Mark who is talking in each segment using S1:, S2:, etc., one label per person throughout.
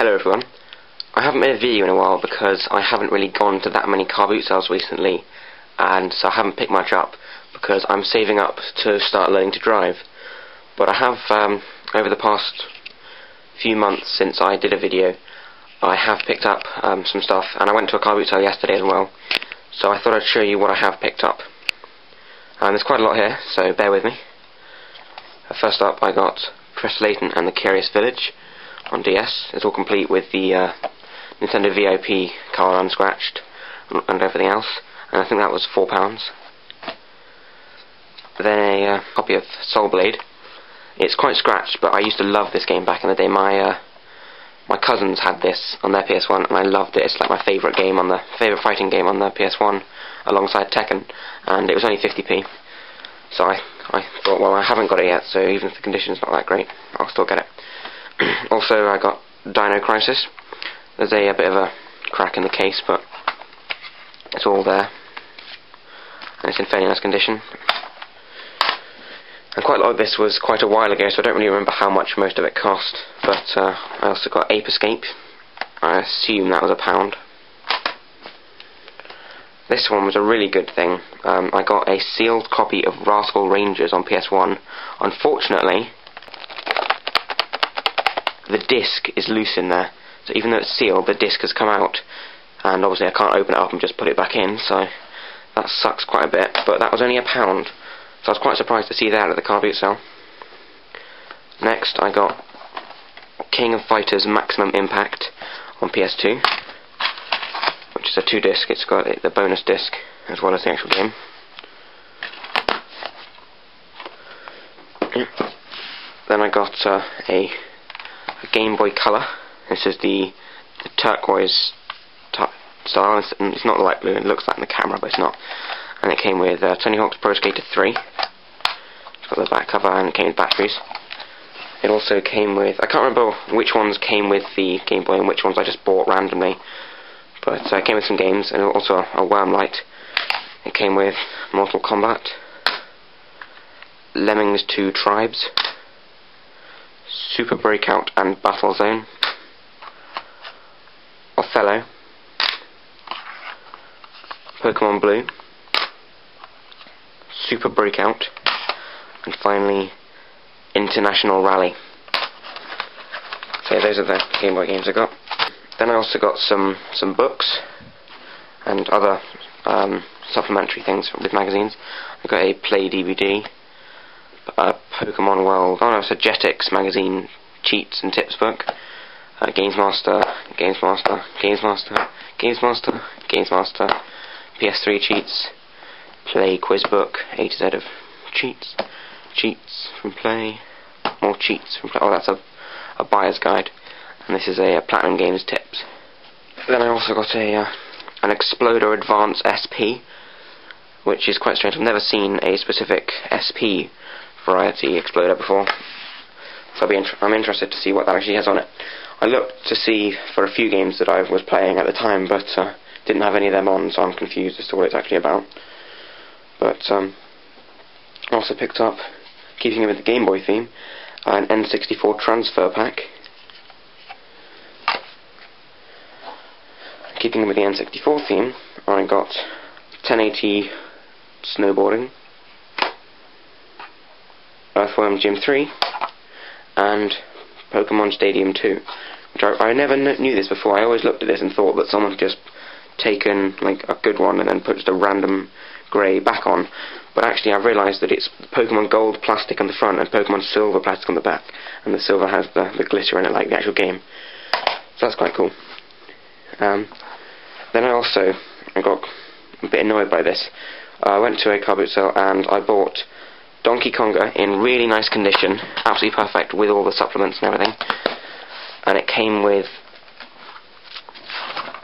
S1: Hello everyone. I haven't made a video in a while because I haven't really gone to that many car boot sales recently, and so I haven't picked much up because I'm saving up to start learning to drive. But I have, over the past few months since I did a video, I have picked up some stuff, and I went to a car boot sale yesterday as well, so I thought I'd show you what I have picked up. There's quite a lot here, so bear with me. First up, I got Professor Layton and the Curious Village on DS. It's all complete with the Nintendo VIP card unscratched and everything else, and I think that was £4. Then a copy of Soul Blade. It's quite scratched, but I used to love this game back in the day. My cousins had this on their PS1, and I loved it. It's like my favourite fighting game on the PS1, alongside Tekken, and it was only 50p. So I thought, well, I haven't got it yet, so even if the condition's not that great, I'll still get it. Also, I got Dino Crisis. There's a bit of a crack in the case, but it's all there, and it's in fairly nice condition. And quite a lot of this was quite a while ago, so I don't really remember how much most of it cost. But I also got Ape Escape. I assume that was £1. This one was a really good thing. I got a sealed copy of Rascal Rangers on PS1. Unfortunately, the disc is loose in there, so even though it's sealed, the disc has come out, and obviously I can't open it up and just put it back in, so that sucks quite a bit. But that was only £1, so I was quite surprised to see that at the car boot sale. Next, I got King of Fighters Maximum Impact on PS2, which is a 2-disc. It's got the bonus disc as well as the actual game. Then I got a Game Boy Color. This is the turquoise style. It's not the light blue. It looks like in the camera, but it's not. And it came with Tony Hawk's Pro Skater 3. It's got the back cover, and it came with batteries. It also came with, I can't remember which ones came with the Game Boy and which ones I just bought randomly, but it came with some games, and also a Worm Light. It came with Mortal Kombat, Lemmings 2 Tribes, Super Breakout and Battle Zone, Othello, Pokemon Blue, Super Breakout, and finally International Rally. So those are the Game Boy games I got. Then I also got some books and other supplementary things with magazines. I got a Play DVD, a Pokemon World, it's a Jetix magazine cheats and tips book, Games Master, PS3 cheats, Play quiz book, A to Z of cheats from Play, more cheats from Play. Oh, that's a buyer's guide, and this is a Platinum Games tips. Then I also got an Exploder Advance SP, which is quite strange. I've never seen a specific SP variety Exploder before, so I'm interested to see what that actually has on it. I looked to see for a few games that I was playing at the time, but didn't have any of them on, so I'm confused as to what it's actually about. But I also picked up, keeping it with the Game Boy theme, an N64 transfer pack. Keeping with the N64 theme, I got 1080 Snowboarding, Earthworm Jim 3, and Pokemon Stadium 2. Which I never knew this before. I always looked at this and thought that someone had just taken like a good one and then put just a random grey back on. But actually I've realised that it's Pokemon Gold plastic on the front and Pokemon Silver plastic on the back, and the silver has the glitter in it like the actual game. So that's quite cool. Then I got a bit annoyed by this. I went to a car boot sale and I bought Donkey Konga in really nice condition, absolutely perfect with all the supplements and everything. And it came with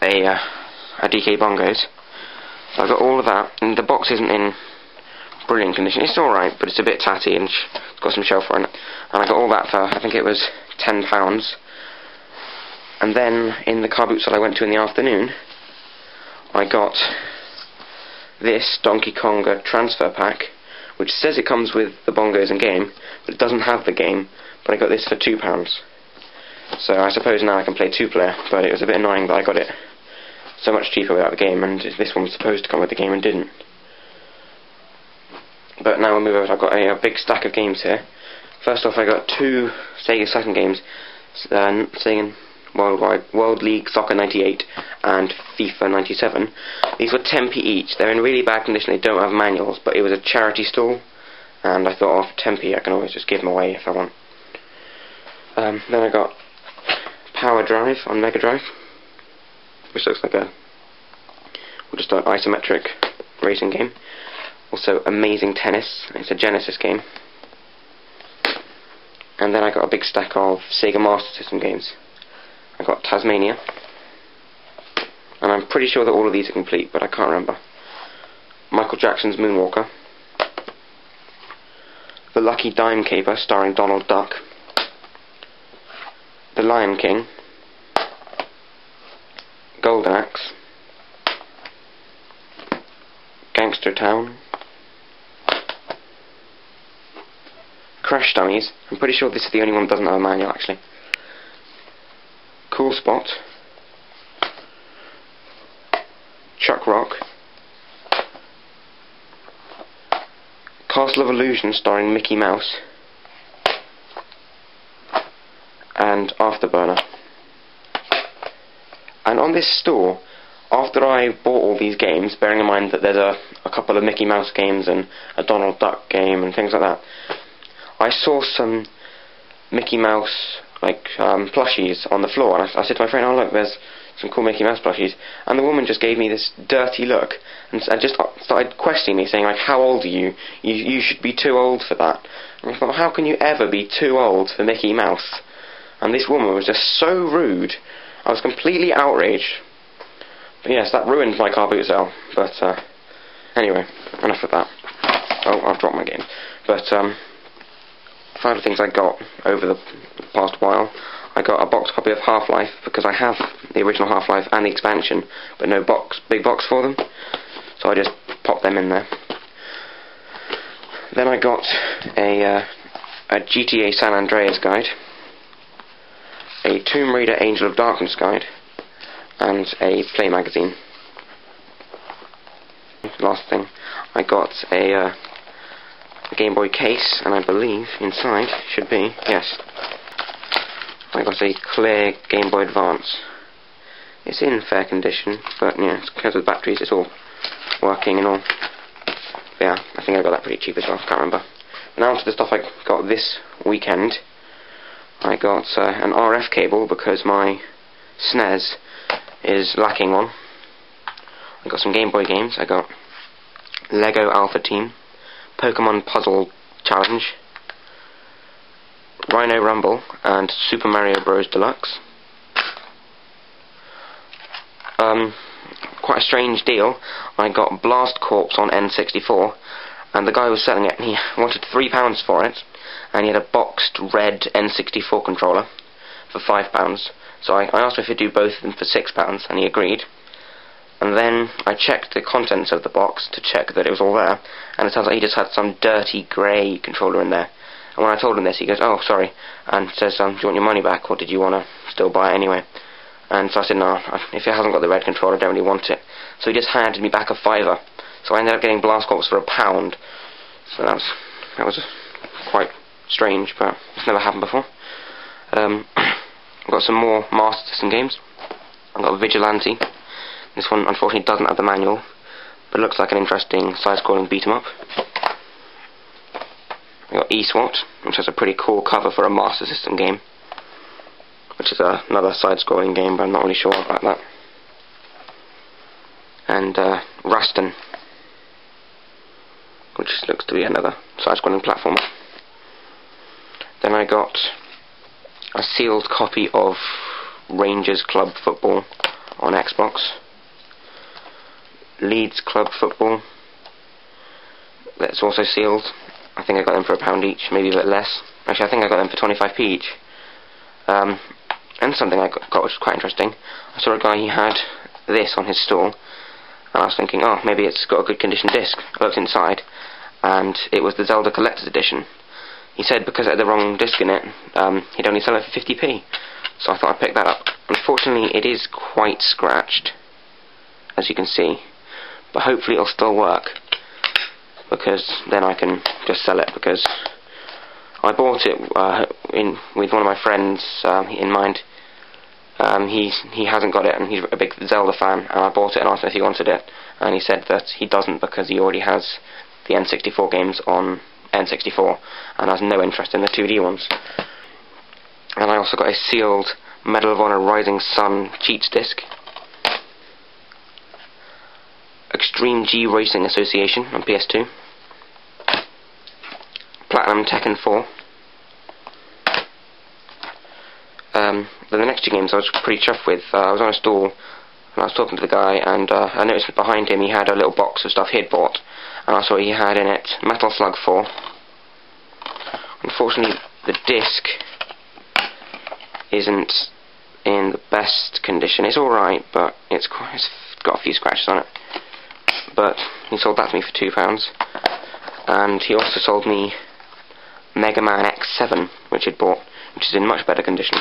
S1: a DK Bongos. So I got all of that, and the box isn't in brilliant condition. It's alright, but it's a bit tatty and it's got some shelf on it. And I got all that for, I think it was £10. And then in the car boot sale I went to in the afternoon, I got this Donkey Konga transfer pack, which says it comes with the bongos and game, but it doesn't have the game. But I got this for £2. So I suppose now I can play 2-player, but it was a bit annoying that I got it so much cheaper without the game, and this one was supposed to come with the game and didn't. But now we'll move over. I've got a big stack of games here. First off, I got 2 Sega Saturn games, Sega World League Soccer 98 and FIFA 97. These were 10p each. They're in really bad condition. They don't have manuals, but it was a charity stall, and I thought, oh, for 10p I can always just give them away if I want. Then I got Power Drive on Mega Drive, which looks like just an isometric racing game. Also, Amazing Tennis. It's a Genesis game. And then I got a big stack of Sega Master System games. I got Tasmania, and I'm pretty sure that all of these are complete, but I can't remember. Michael Jackson's Moonwalker, The Lucky Dime Caper starring Donald Duck, The Lion King, Golden Axe, Gangster Town, Crash Dummies. I'm pretty sure this is the only one that doesn't have a manual, actually. Cool Spot, Chuck Rock, Castle of Illusion starring Mickey Mouse, and Afterburner. And on this store, after I bought all these games, bearing in mind that there's a couple of Mickey Mouse games and a Donald Duck game and things like that, I saw some Mickey Mouse plushies on the floor, and I said to my friend, oh look, there's some cool Mickey Mouse plushies, and the woman just gave me this dirty look and just started questioning me, saying like, how old are you? You should be too old for that. And I thought, how can you ever be too old for Mickey Mouse? And this woman was just so rude. I was completely outraged. But yes, that ruined my car boot sale. But anyway, enough of that. Oh, I've dropped my game. But final things I got over the past while. I got a box copy of Half-Life, because I have the original Half-Life and the expansion, but no big box for them. So I just popped them in there. Then I got a GTA San Andreas guide, a Tomb Raider Angel of Darkness guide, and a Play magazine. Last thing, I got a Game Boy case, and I believe inside should be, yes, I got a clear Game Boy Advance. It's in fair condition, but yeah, because of the batteries, it's all working and all. But yeah, I think I got that pretty cheap as well, can't remember. Now onto the stuff I got this weekend. I got an RF cable because my SNES is lacking one. I got some Game Boy games. I got Lego Alpha Team, Pokemon Puzzle Challenge, Rhino Rumble, and Super Mario Bros. Deluxe. Quite a strange deal. I got Blast Corps on N64, and the guy who was selling it, he wanted £3 for it, and he had a boxed red N64 controller for £5. So I asked him if he'd do both of them for £6, and he agreed. And then I checked the contents of the box to check that it was all there, and it turns out he just had some dirty grey controller in there. And when I told him this, he goes, oh, sorry, and says, do you want your money back, or did you want to still buy it anyway? And so I said, no, if it hasn't got the red controller, I don't really want it. So he just handed me back a £5. So I ended up getting Blast Corps for £1. So that was quite strange, but it's never happened before. I've got some more Master System games. I've got Vigilante. This one unfortunately doesn't have the manual, but it looks like an interesting side-scrolling beat-em-up. I've got eSWAT, which has a pretty cool cover for a Master System game, which is another side-scrolling game, but I'm not really sure about that. And Ruston, which looks to be another side-scrolling platformer. Then I got a sealed copy of Rangers Club Football on Xbox, Leeds Club Football, that's also sealed. I think I got them for £1 each, maybe a bit less. Actually, I think I got them for 25p each. And something I got which was quite interesting. I saw a guy, he had this on his stall, and I was thinking, oh, maybe it's got a good condition disc. I looked inside, and it was the Zelda Collector's Edition. He said because it had the wrong disc in it, he'd only sell it for 50p. so I thought I'd pick that up. Unfortunately, it is quite scratched, as you can see, but hopefully it'll still work, because then I can just sell it, because I bought it with one of my friends in mind. He hasn't got it, and he's a big Zelda fan, and I bought it and asked him if he wanted it, and he said that he doesn't because he already has the N64 games on N64 and has no interest in the 2D ones. And I also got a sealed Medal of Honor Rising Sun cheats disc, Extreme G Racing Association on PS2, Platinum Tekken 4. The next two games I was pretty chuffed with. I was on a stall and I was talking to the guy, and I noticed that behind him he had a little box of stuff he'd bought, and I saw he had in it Metal Slug 4. Unfortunately, the disc isn't in the best condition. It's alright, but it's got a few scratches on it. But he sold that to me for £2, and he also sold me Mega Man X7, which he'd bought, which is in much better condition.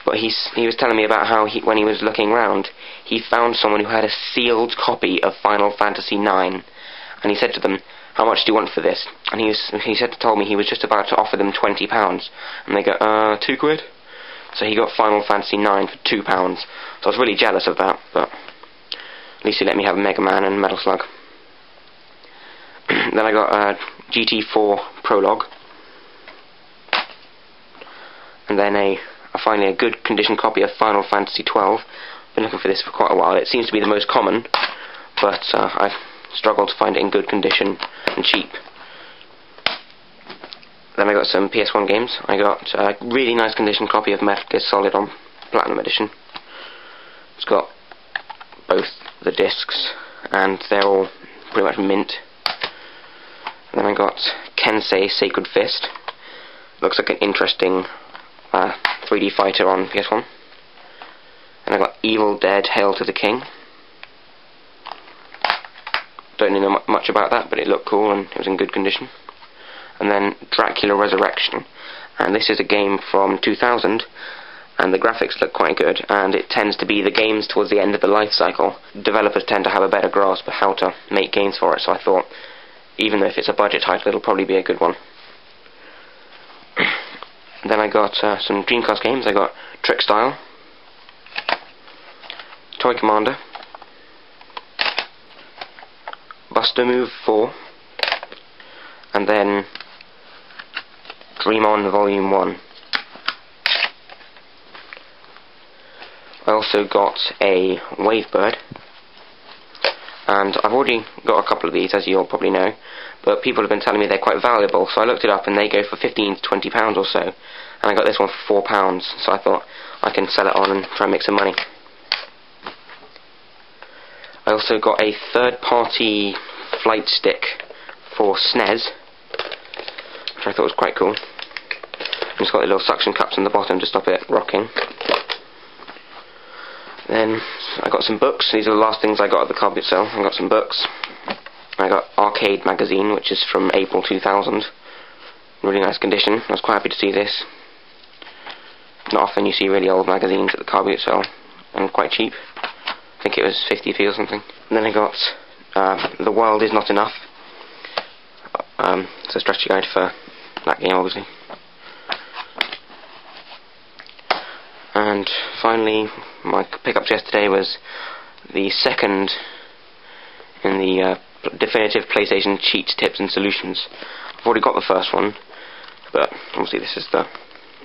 S1: But he was telling me about how when he was looking around, he found someone who had a sealed copy of Final Fantasy IX, and he said to them, "How much do you want for this?" And he told me he was just about to offer them £20, and they go, £2? So he got Final Fantasy IX for £2. So I was really jealous of that, but at least he let me have Mega Man and Metal Slug. Then I got GT4 Prologue, and then finally a good condition copy of Final Fantasy XII. Been looking for this for quite a while. It seems to be the most common, but I've struggled to find it in good condition and cheap. Then I got some PS1 games. I got a really nice condition copy of Metal Gear Solid on Platinum Edition. It's got both the discs, and they're all pretty much mint. Then I got Kensei Sacred Fist. Looks like an interesting 3D fighter on PS1. And I got Evil Dead Hail to the King. Don't know much about that, but it looked cool and it was in good condition. And then Dracula Resurrection, and this is a game from 2000, and the graphics look quite good, and it tends to be the games towards the end of the life cycle. Developers tend to have a better grasp of how to make games for it, so I thought, even though if it's a budget title, it'll probably be a good one. Then I got some Dreamcast games. I got Trick Style, Toy Commander, Buster Move 4, and then Dream On Volume 1. I also got a Wavebird, and I've already got a couple of these, as you all probably know, but people have been telling me they're quite valuable, so I looked it up and they go for £15 to £20 or so, and I got this one for £4, so I thought I can sell it on and try and make some money. I also got a third-party flight stick for SNES, which I thought was quite cool. It's got the little suction cups on the bottom to stop it rocking. Then I got some books. These are the last things I got at the car boot sale. I got some books. I got Arcade Magazine, which is from April 2000. Really nice condition. I was quite happy to see this. Not often you see really old magazines at the car boot sale, and quite cheap. I think it was 50p or something. And then I got The World Is Not Enough. It's a strategy guide for that game, obviously. And finally, my pickups yesterday was the second in the definitive PlayStation Cheats, Tips and Solutions. I've already got the first one, but obviously this is the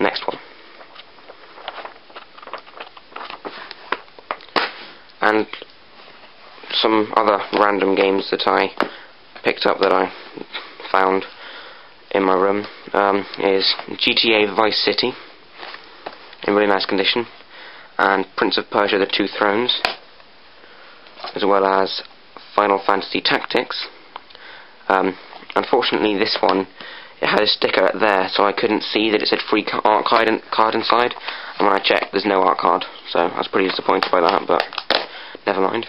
S1: next one. And some other random games that I picked up that I found in my room is GTA Vice City, in really nice condition, and Prince of Persia: The Two Thrones, as well as Final Fantasy Tactics. Unfortunately, this one, it had a sticker there, so I couldn't see that it said free art card inside, and when I checked, there's no art card, so I was pretty disappointed by that, but never mind.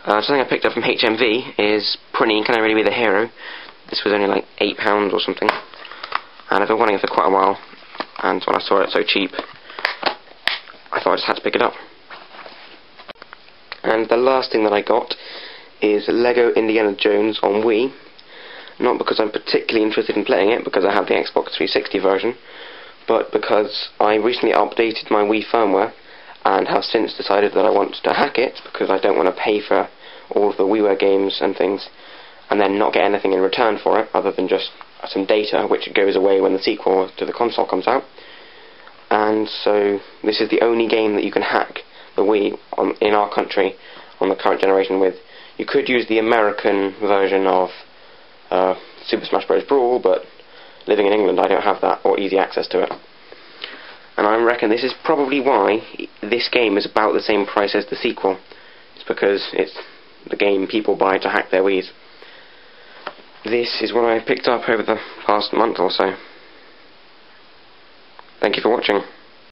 S1: Something I picked up from HMV is Prinny, Can I Really Be the Hero? This was only like £8 or something, and I've been wanting it for quite a while. and when I saw it so cheap, I thought I just had to pick it up. And the last thing that I got is Lego Indiana Jones on Wii. Not because I'm particularly interested in playing it, because I have the Xbox 360 version, but because I recently updated my Wii firmware and have since decided that I want to hack it, because I don't want to pay for all of the WiiWare games and things and then not get anything in return for it other than just some data, which goes away when the sequel to the console comes out. And so this is the only game that you can hack the Wii in our country on the current generation with. You could use the American version of Super Smash Bros. Brawl, but living in England I don't have that or easy access to it. And I reckon this is probably why this game is about the same price as the sequel. It's because it's the game people buy to hack their Wiis. This is what I picked up over the past month or so. Thank you for watching.